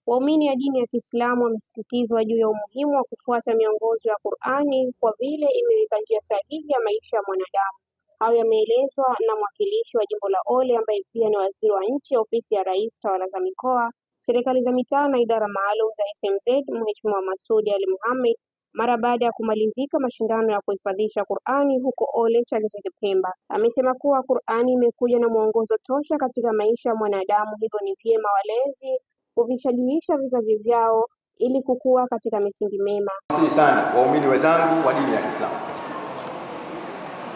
Waumini wa dini ya Kiislamu wamesisitizwa juu ya umuhimu wa kufuata miongozo ya Qur'ani kwa vile imeweka njia sahihi ya maisha ya mwanadamu. Hayo yameelezwa na mwakilishi wa jimbo la Ole ambaye pia ni waziri wa nchi ofisi ya Rais, tawala za mikoa, serikali za mitaa na idara maalum za SMZ, Mheshimiwa Masudi Ali Mohamed, mara baada ya kumalizika mashindano ya kuhifadhisha Qur'ani huko Ole, Chake Pemba. Amesema kuwa Qur'ani imekuja na mwongozo tosha katika maisha ya mwanadamu, hivyo ni vyema walezi kuvishajiisha vizazi vyao ili kukua katika misingi mema. Asante sana waumini wenzangu wa dini ya Kiislamu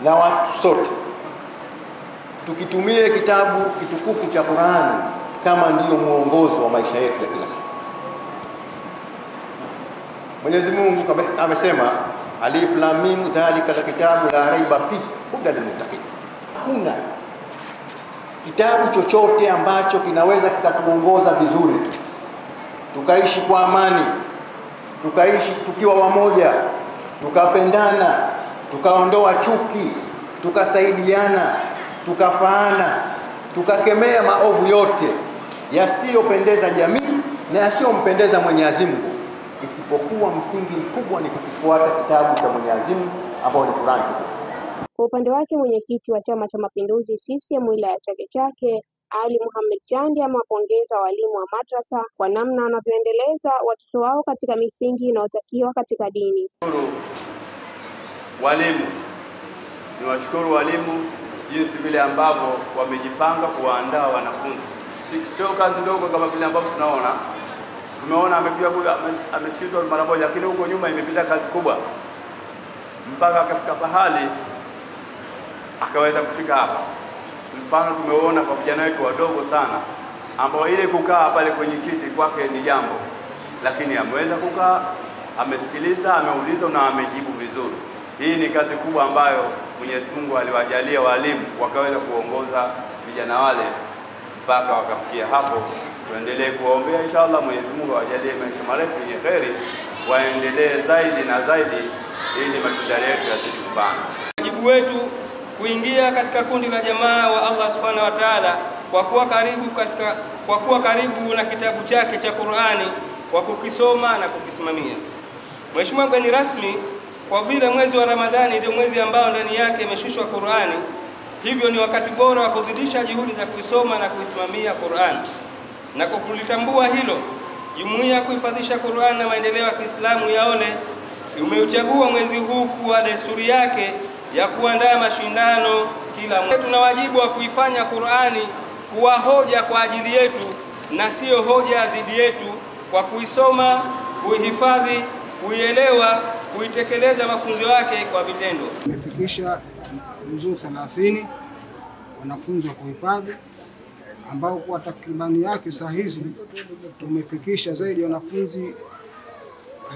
na watu sote, tukitumie kitabu kitukufu cha Qur'ani kama ndiyo mwongozo wa maisha yetu ya kila siku. Mwenyezi Mungu amesema Alif Lam Mim dhalika alkitabu la raiba fi hudan lilmuttaqin. Kuna kitabu chochote ambacho kinaweza kikatuongoza vizuri tukaishi kwa amani, tukaishi tukiwa wamoja, tukapendana, tukaondoa chuki, tukasaidiana, tukafaana, tukakemea maovu yote yasiyopendeza jamii na yasiyompendeza Mwenyezi Mungu, isipokuwa msingi mkubwa ni kukifuata kitabu cha Mwenyezi Mungu ambao ni Qur'an tukufu. Kwa upande wake mwenyekiti wa Chama cha Mapinduzi CCM wilaya ya Chake Ali Muhammad Chandi amewapongeza walimu wa madrasa kwa namna wanavyoendeleza watoto wao katika misingi inayotakiwa katika dini. Walimu, niwashukuru walimu jinsi vile ambavyo wamejipanga kuwaandaa wanafunzi. Sio kazi ndogo kama vile ambavyo tumeona amekuja kule amesikizwa mara moja, lakini huko nyuma imepita kazi kubwa mpaka akafika pahali akaweza kufika hapa. Mfano tumeona kwa vijana wetu wadogo sana ambao ile kukaa pale kwenye kiti kwake ni jambo, lakini ameweza kukaa, amesikiliza, ameuliza na amejibu vizuri. Hii ni kazi kubwa ambayo Mwenyezi Mungu aliwajalia walimu wakaweza kuongoza vijana wale mpaka wakafikia hapo. Tuendelee kuombea inshallah Mwenyezi Mungu awajalie maisha marefu yenye kheri, waendelee zaidi na zaidi ili mashindano yetu yazidi kufana. Wajibu wetu kuingia katika kundi la jamaa wa Allah Subhanahu wa Ta'ala kwa kuwa karibu na kitabu chake cha Qur'ani, kwa kukisoma na kukisimamia. Mheshimiwa mgeni rasmi, kwa vile mwezi wa Ramadhani ndio mwezi ambao ndani yake imeshushwa Qur'ani, hivyo ni wakati bora wa kuzidisha juhudi za kuisoma na kuisimamia Qur'ani. Na kwa kulitambua hilo, Jumuiya ya Kuhifadhisha Qur'ani na Maendeleo ya Kiislamu ya Ole umeuchagua mwezi huu kuwa desturi yake ya kuandaa mashindano kila mwaka. Tuna wajibu wa kuifanya Qur'ani kuwa hoja kwa ajili yetu na sio hoja dhidi yetu, kwa kuisoma, kuihifadhi, kuielewa, kuitekeleza mafunzo yake kwa vitendo. Tumefikisha juzuu 30 wanafunzi wa kuhifadhi, ambao kwa takribani yake saa hizi tumefikisha zaidi ya wanafunzi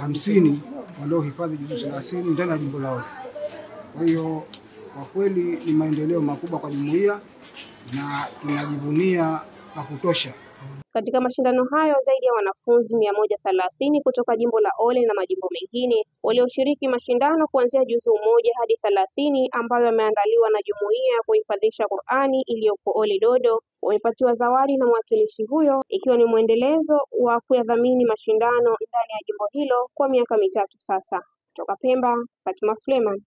50 waliohifadhi juzuu 30 ndani ya jimbo la Ole. Kwa hiyo kwa kweli ni maendeleo makubwa kwa jumuiya na tunajivunia kwa kutosha. Katika mashindano hayo zaidi ya wanafunzi 130 kutoka jimbo la Ole na majimbo mengine walioshiriki mashindano kuanzia juzuu 1 hadi 30 ambayo yameandaliwa na Jumuiya ya Kuhifadhisha Qur'ani iliyopo Ole Dodo wamepatiwa zawadi na mwakilishi huyo, ikiwa ni mwendelezo wa kuyadhamini mashindano ndani ya jimbo hilo kwa miaka mitatu sasa. Kutoka Pemba, Fatuma Suleiman.